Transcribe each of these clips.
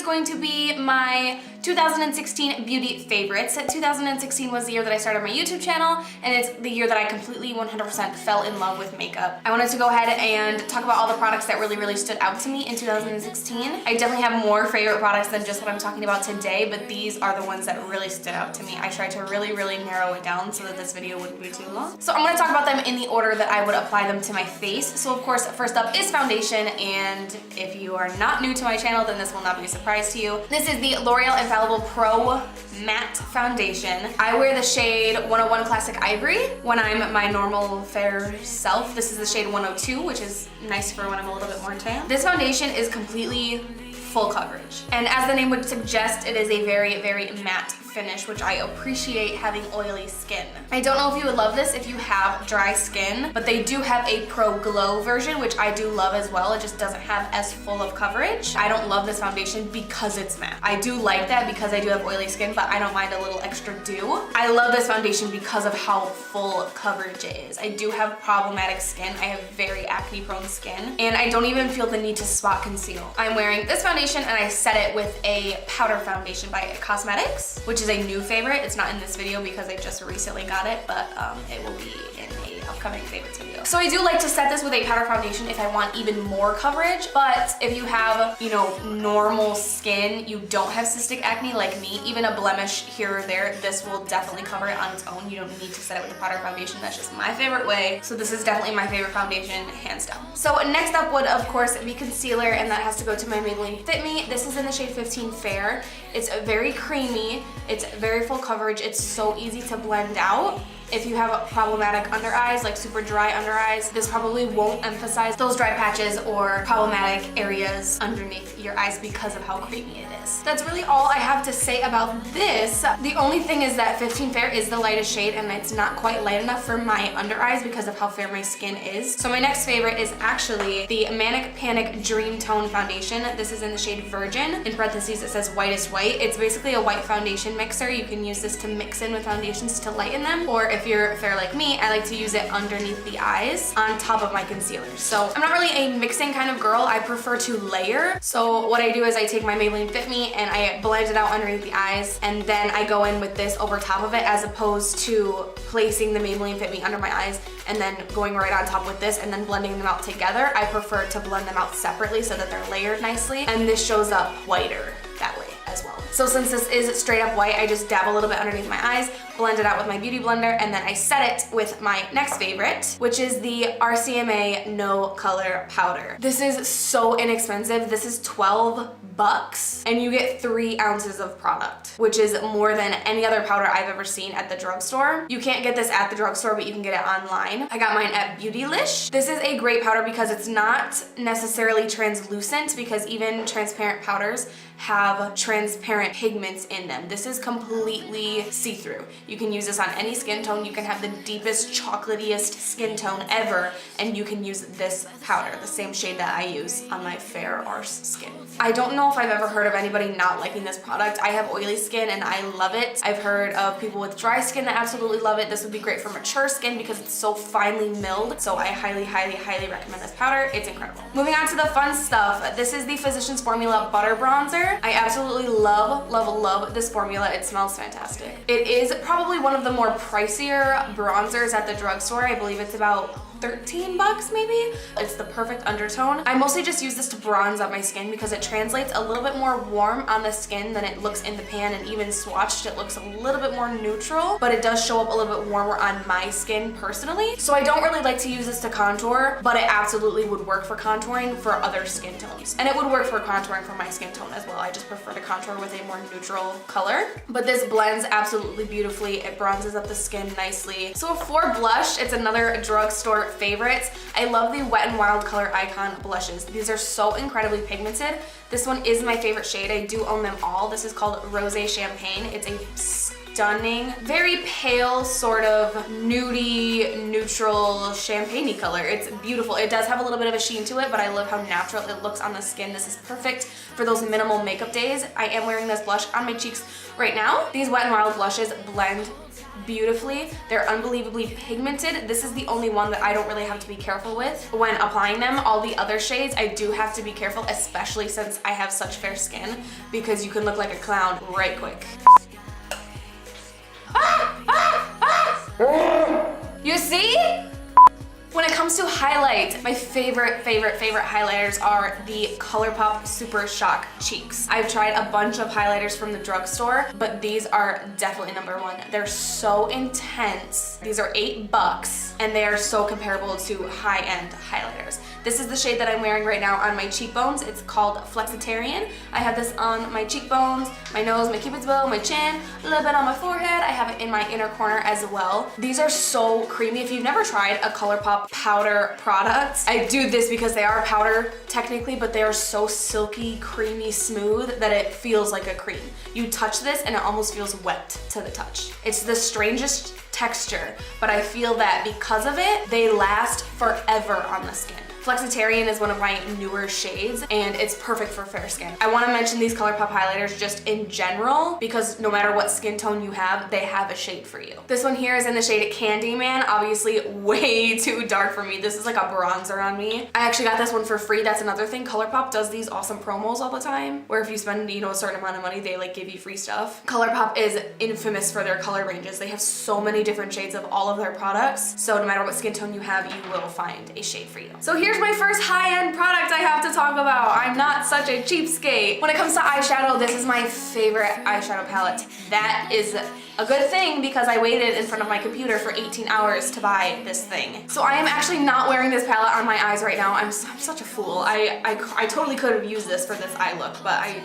going to be my 2016 beauty favorites. 2016 was the year that I started my YouTube channel, and it's the year that I completely 100% fell in love with makeup. I wanted to go ahead and talk about all the products that really stood out to me in 2016. I definitely have more favorite products than just what I'm talking about today, but these are the ones that really stood out to me. I tried to really narrow it down so that this video wouldn't be too long. So I'm going to talk about them in the order that I would apply them to my face. So of course, first up is foundation, and if you are not new to my channel, then this will not be a surprise to you. This is the L'Oreal Infallible Pro Matte Foundation. I wear the shade 101 Classic Ivory when I'm my normal fair self. This is the shade 102, which is nice for when I'm a little bit more tan. This foundation is completely full coverage, and as the name would suggest, it is a very matte finish, which I appreciate having oily skin. I don't know if you would love this if you have dry skin, but they do have a Pro Glow version, which I do love as well. It just doesn't have as full of coverage. I don't love this foundation because it's matte. I do like that because I do have oily skin, but I don't mind a little extra dew. I love this foundation because of how full coverage it is. I do have problematic skin. I have very acne prone skin, and I don't even feel the need to spot conceal. I'm wearing this foundation, and I set it with a powder foundation by Cosmetics, which is a new favorite. It's not in this video because I just recently got it, but it will be in a upcoming favorites video. So I do like to set this with a powder foundation if I want even more coverage, but if you have, you know, normal skin, you don't have cystic acne like me, even a blemish here or there, this will definitely cover it on its own. You don't need to set it with a powder foundation. That's just my favorite way. So this is definitely my favorite foundation, hands down. So next up would, of course, be concealer, and that has to go to my Maybelline Fit Me. This is in the shade 15 Fair. It's very creamy. It's very full coverage. It's so easy to blend out. If you have problematic under eyes, like super dry under eyes, this probably won't emphasize those dry patches or problematic areas underneath your eyes because of how creamy it is. That's really all I have to say about this. The only thing is that 15 Fair is the lightest shade, and it's not quite light enough for my under eyes because of how fair my skin is. So my next favorite is actually the Manic Dreamtone foundation. This is in the shade Virgin. In parentheses, it says whitest white. It's basically a white foundation mixer. You can use this to mix in with foundations to lighten them, or if you're fair like me, I like to use it underneath the eyes on top of my concealer. So I'm not really a mixing kind of girl. I prefer to layer. So what I do is I take my Maybelline Fit Me and I blend it out underneath the eyes, and then I go in with this over top of it, as opposed to placing the Maybelline Fit Me under my eyes and then going right on top with this and then blending them out together. I prefer to blend them out separately so that they're layered nicely, and this shows up whiter that way as well. So since this is straight up white, I just dab a little bit underneath my eyes, blend it out with my beauty blender, and then I set it with my next favorite, which is the RCMA No Color Powder. This is so inexpensive. This is 12 bucks, and you get 3 ounces of product, which is more than any other powder I've ever seen at the drugstore. You can't get this at the drugstore, but you can get it online. I got mine at Beautylish. This is a great powder because it's not necessarily translucent, because even transparent powders have transparent pigments in them. This is completely see-through. You can use this on any skin tone. You can have the deepest, chocolatiest skin tone ever, and you can use this powder, the same shade that I use on my fair arse skin. I don't know if I've ever heard of anybody not liking this product. I have oily skin and I love it. I've heard of people with dry skin that absolutely love it. This would be great for mature skin because it's so finely milled. So I highly recommend this powder. It's incredible. Moving on to the fun stuff. This is the Physicians Formula Butter Bronzer. I absolutely love this formula. It smells fantastic. It is probably one of the more pricier bronzers at the drugstore. I believe it's about 13 bucks maybe. It's the perfect undertone. I mostly just use this to bronze up my skin because it translates a little bit more warm on the skin than it looks in the pan, and even swatched it looks a little bit more neutral, but it does show up a little bit warmer on my skin personally. So I don't really like to use this to contour, but it absolutely would work for contouring for other skin tones. And it would work for contouring for my skin tone as well. I just prefer to contour with a more neutral color. But this blends absolutely beautifully. It bronzes up the skin nicely. So for blush, it's another drugstore favorites. I love the Wet n Wild Color Icon blushes. These are so incredibly pigmented. This one is my favorite shade. I do own them all. This is called Rosé Champagne. It's a stunning, very pale, sort of nudie, neutral, champagne-y color. It's beautiful. It does have a little bit of a sheen to it, but I love how natural it looks on the skin. This is perfect for those minimal makeup days. I am wearing this blush on my cheeks right now. These Wet n Wild blushes blend beautifully. They're unbelievably pigmented. This is the only one that I don't really have to be careful with when applying them. All the other shades I do have to be careful, especially since I have such fair skin, because you can look like a clown right quick. You see? When it comes to highlight, my favorite highlighters are the Colourpop Super Shock Cheeks. I've tried a bunch of highlighters from the drugstore, but these are definitely number one. They're so intense. These are $8 and they are so comparable to high-end highlighters. This is the shade that I'm wearing right now on my cheekbones. It's called Flexitarian. I have this on my cheekbones, my nose, my cupid's bow, my chin, a little bit on my forehead. I have it in my inner corner as well. These are so creamy. If you've never tried a Colourpop powder product, I do this because they are powder technically, but they are so silky, creamy, smooth that it feels like a cream. You touch this and it almost feels wet to the touch. It's the strangest texture, but I feel that because of it, they last forever on the skin. Flexitarian is one of my newer shades and it's perfect for fair skin. I want to mention these Colourpop highlighters just in general because no matter what skin tone you have, they have a shade for you. This one here is in the shade Candyman, obviously way too dark for me. This is like a bronzer on me. I actually got this one for free. That's another thing. Colourpop does these awesome promos all the time where if you spend, you know, a certain amount of money, they like give you free stuff. Colourpop is infamous for their color ranges. They have so many different shades of all of their products. So no matter what skin tone you have, you will find a shade for you. So here's my first high-end product I have to talk about. I'm not such a cheapskate. When it comes to eyeshadow, this is my favorite eyeshadow palette. That is a good thing because I waited in front of my computer for 18 hours to buy this thing. So I am actually not wearing this palette on my eyes right now. I'm such a fool. I totally could have used this for this eye look, but I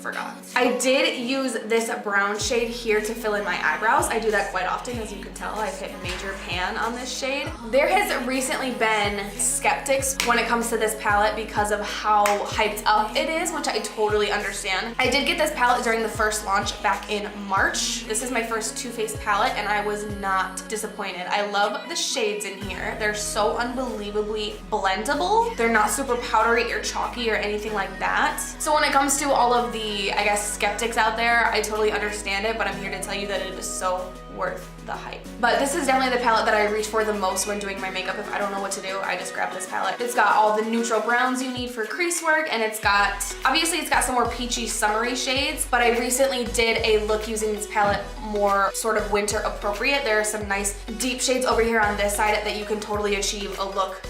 forgot. I did use this brown shade here to fill in my eyebrows. I do that quite often, as you can tell. I've hit major pan on this shade. There has recently been skeptics when it comes to this palette because of how hyped up it is, which I totally understand. I did get this palette during the first launch back in March. This is my first Too Faced palette and I was not disappointed. I love the shades in here. They're so unbelievably blendable. They're not super powdery or chalky or anything like that. So when it comes to all of the, I guess, skeptics out there, I totally understand it, but I'm here to tell you that it is so worth the hype. But this is definitely the palette that I reach for the most when doing my makeup. If I don't know what to do, I just grab this palette. It's got all the neutral browns you need for crease work, and it's got, obviously it's got some more peachy summery shades, but I recently did a look using this palette more sort of winter appropriate. There are some nice deep shades over here on this side that you can totally achieve a look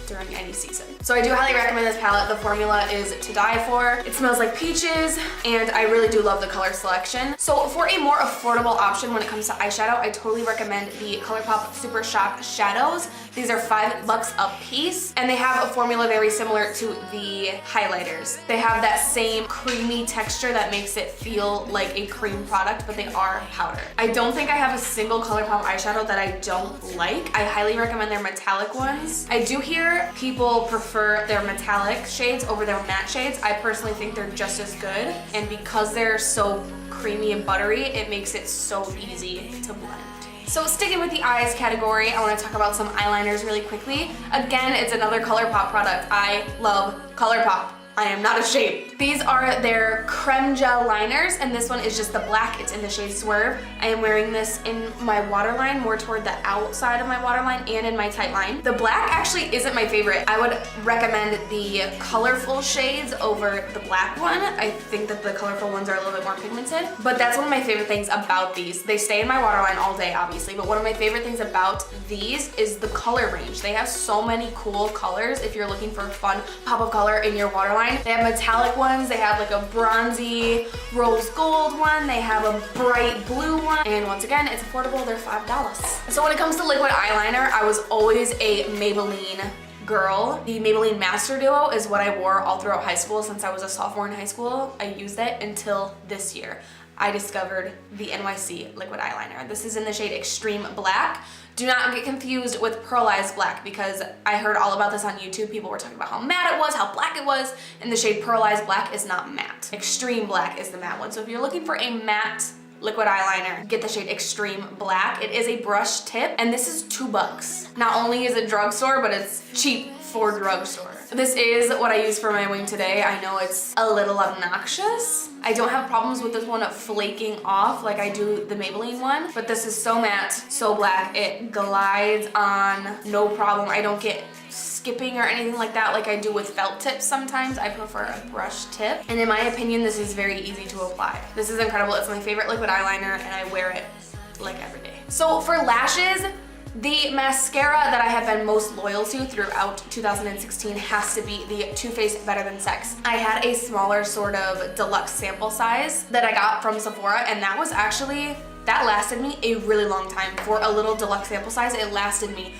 during any season. So I do highly recommend this palette. The formula is to die for. It smells like peaches and I really do love the color selection. So for a more affordable option when it comes to eyeshadow, I totally recommend the Colourpop Super Shock Shadows. These are $5 a piece and they have a formula very similar to the highlighters. They have that same creamy texture that makes it feel like a cream product, but they are powder. I don't think I have a single Colourpop eyeshadow that I don't like. I highly recommend their metallic ones. I do hear people prefer their metallic shades over their matte shades. I personally think they're just as good, and because they're so creamy and buttery, it makes it so easy to blend. So sticking with the eyes category, I want to talk about some eyeliners really quickly. Again, it's another Colourpop product. I love Colourpop. I am not ashamed. These are their creme gel liners, and this one is just the black. It's in the shade Swerve. I am wearing this in my waterline, more toward the outside of my waterline and in my tight line. The black actually isn't my favorite. I would recommend the colorful shades over the black one. I think that the colorful ones are a little bit more pigmented, but that's one of my favorite things about these. They stay in my waterline all day, obviously, but one of my favorite things about these is the color range. They have so many cool colors if you're looking for a fun pop of color in your waterline. They have metallic ones, they have like a bronzy rose gold one, they have a bright blue one, and once again, it's affordable, they're $5. So when it comes to liquid eyeliner, I was always a Maybelline girl. The Maybelline Master Duo is what I wore all throughout high school. Since I was a sophomore in high school, I used it until this year. I discovered the NYC liquid eyeliner. This is in the shade Extreme Black. Do not get confused with Pearlized Black because I heard all about this on YouTube. People were talking about how matte it was, how black it was, and the shade Pearlized Black is not matte. Extreme Black is the matte one. So if you're looking for a matte liquid eyeliner, get the shade Extreme Black. It is a brush tip, and this is $2. Not only is it drugstore, but it's cheap for drugstore. This is what I use for my wing today. I know it's a little obnoxious. I don't have problems with this one flaking off like I do the Maybelline one, but this is so matte, so black. It glides on, no problem. I don't get skipping or anything like that like I do with felt tips sometimes. I prefer a brush tip. And in my opinion, this is very easy to apply. This is incredible. It's my favorite liquid eyeliner and I wear it like every day. So for lashes, the mascara that I have been most loyal to throughout 2016 has to be the Too Faced Better Than Sex. I had a smaller sort of deluxe sample size that I got from Sephora, and that was actually, that lasted me a really long time. For a little deluxe sample size, it lasted me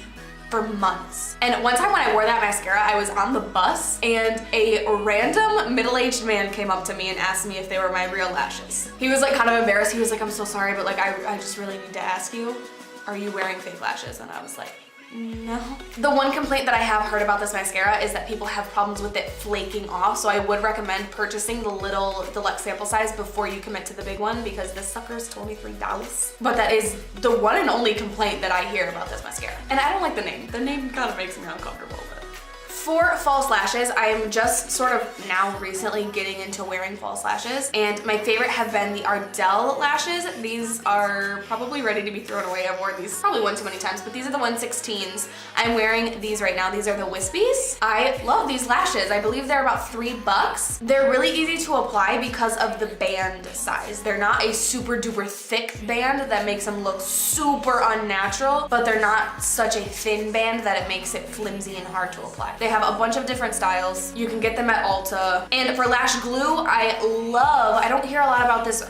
for months. And one time when I wore that mascara, I was on the bus and a random middle-aged man came up to me and asked me if they were my real lashes. He was like kind of embarrassed. He was like, I'm so sorry, but like I just really need to ask you, are you wearing fake lashes? And I was like, no. The one complaint that I have heard about this mascara is that people have problems with it flaking off, so I would recommend purchasing the little deluxe sample size before you commit to the big one because this sucker is $23. But that is the one and only complaint that I hear about this mascara. And I don't like the name. The name kind of makes me uncomfortable. For false lashes, I am just sort of now recently getting into wearing false lashes, and my favorite have been the Ardell Lashes. These are probably ready to be thrown away. I've worn these probably one too many times, but these are the 116s. I'm wearing these right now. These are the Wispies. I love these lashes. I believe they're about $3. They're really easy to apply because of the band size. They're not a super duper thick band that makes them look super unnatural, but they're not such a thin band that it makes it flimsy and hard to apply. They have a bunch of different styles. You can get them at Ulta. And for lash glue, I don't hear a lot about this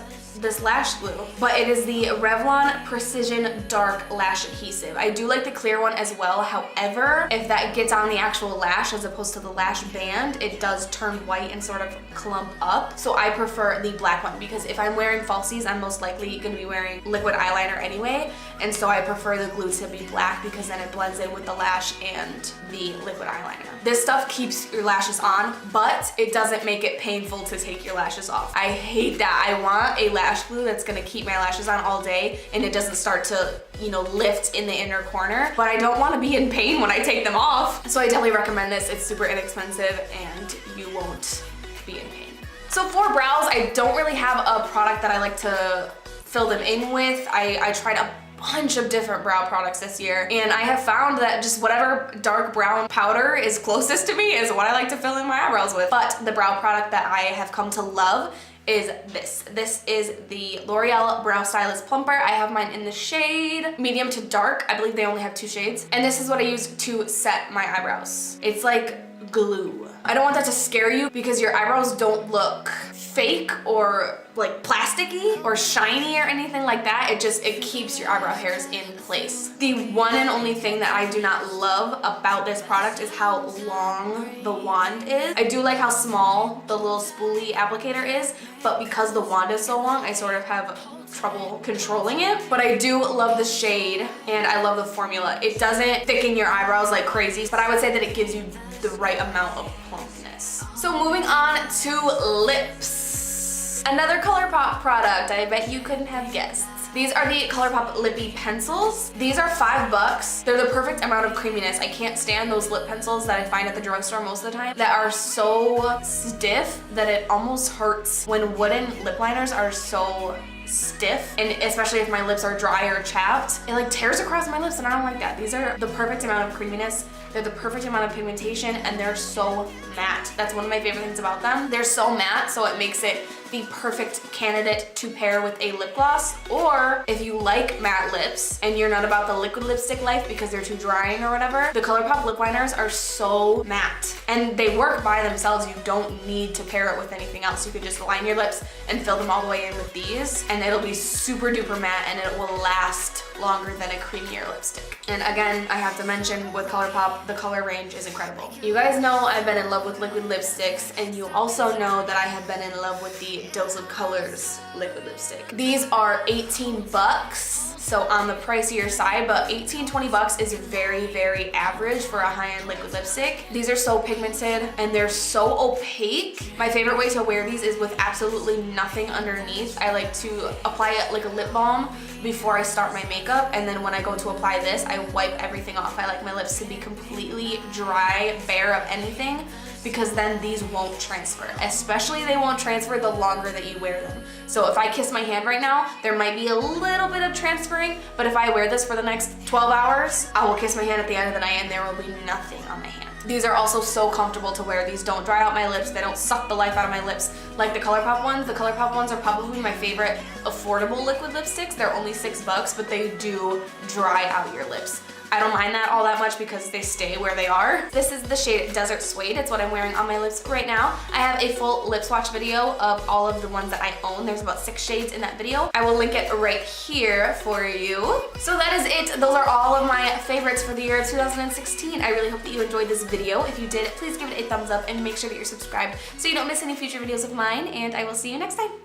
lash glue, but it is the Revlon Precision Dark Lash Adhesive. I do like the clear one as well. However, if that gets on the actual lash as opposed to the lash band, it does turn white and sort of clump up. So I prefer the black one because if I'm wearing falsies, I'm most likely gonna be wearing liquid eyeliner anyway. And so I prefer the glue to be black because then it blends in with the lash and the liquid eyeliner. This stuff keeps your lashes on, but it doesn't make it painful to take your lashes off. I hate that. I want a lash glue that's gonna keep my lashes on all day and it doesn't start to, you know, lift in the inner corner, but I don't wanna be in pain when I take them off. So I definitely recommend this. It's super inexpensive and you won't be in pain. So for brows, I don't really have a product that I like to fill them in with. I tried a bunch of different brow products this year, and I have found that just whatever dark brown powder is closest to me is what I like to fill in my eyebrows with. But the brow product that I have come to love is this. This is the L'Oreal Brow Stylist Plumper. I have mine in the shade medium to dark. I believe they only have 2 shades. And this is what I use to set my eyebrows. It's like glue. I don't want that to scare you because your eyebrows don't look fake or like plasticky or shiny or anything like that. It keeps your eyebrow hairs in place. The one and only thing that I do not love about this product is how long the wand is. I do like how small the little spoolie applicator is, but because the wand is so long, I sort of have trouble controlling it. But I do love the shade and I love the formula. It doesn't thicken your eyebrows like crazy, but I would say that it gives you the right amount of plumpness. So moving on to lips. Another Colourpop product, I bet you couldn't have guessed. These are the Colourpop Lippie pencils. These are $5. They're the perfect amount of creaminess. I can't stand those lip pencils that I find at the drugstore most of the time that are so stiff that it almost hurts when wooden lip liners are so stiff, and especially if my lips are dry or chapped, it like tears across my lips and I don't like that. These are the perfect amount of creaminess. They're the perfect amount of pigmentation and they're so matte. That's one of my favorite things about them. They're so matte, so it makes it the perfect candidate to pair with a lip gloss, or if you like matte lips and you're not about the liquid lipstick life because they're too drying or whatever, the Colourpop lip liners are so matte and they work by themselves. You don't need to pair it with anything else. You can just line your lips and fill them all the way in with these and it'll be super duper matte and it will last longer than a creamier lipstick. And again, I have to mention with Colourpop, the color range is incredible. You guys know I've been in love with liquid lipsticks, and you also know that I have been in love with the Dose of Colors liquid lipstick. These are $18. so on the pricier side, but 18, 20 bucks is very, very average for a high-end liquid lipstick. These are so pigmented and they're so opaque. My favorite way to wear these is with absolutely nothing underneath. I like to apply it like a lip balm before I start my makeup, and then when I go to apply this, I wipe everything off. I like my lips to be completely dry, bare of anything, because then these won't transfer. Especially they won't transfer the longer that you wear them. So if I kiss my hand right now, there might be a little bit of transferring, but if I wear this for the next 12 hours, I will kiss my hand at the end of the night and there will be nothing on my hand. These are also so comfortable to wear. These don't dry out my lips. They don't suck the life out of my lips like the Colourpop ones. The Colourpop ones are probably my favorite affordable liquid lipsticks. They're only $6, but they do dry out your lips. I don't mind that all that much because they stay where they are. This is the shade Desert Suede. It's what I'm wearing on my lips right now. I have a full lip swatch video of all of the ones that I own. There's about 6 shades in that video. I will link it right here for you. So that is it. Those are all of my favorites for the year 2016. I really hope that you enjoyed this video. If you did, please give it a thumbs up and make sure that you're subscribed so you don't miss any future videos of mine, and I will see you next time.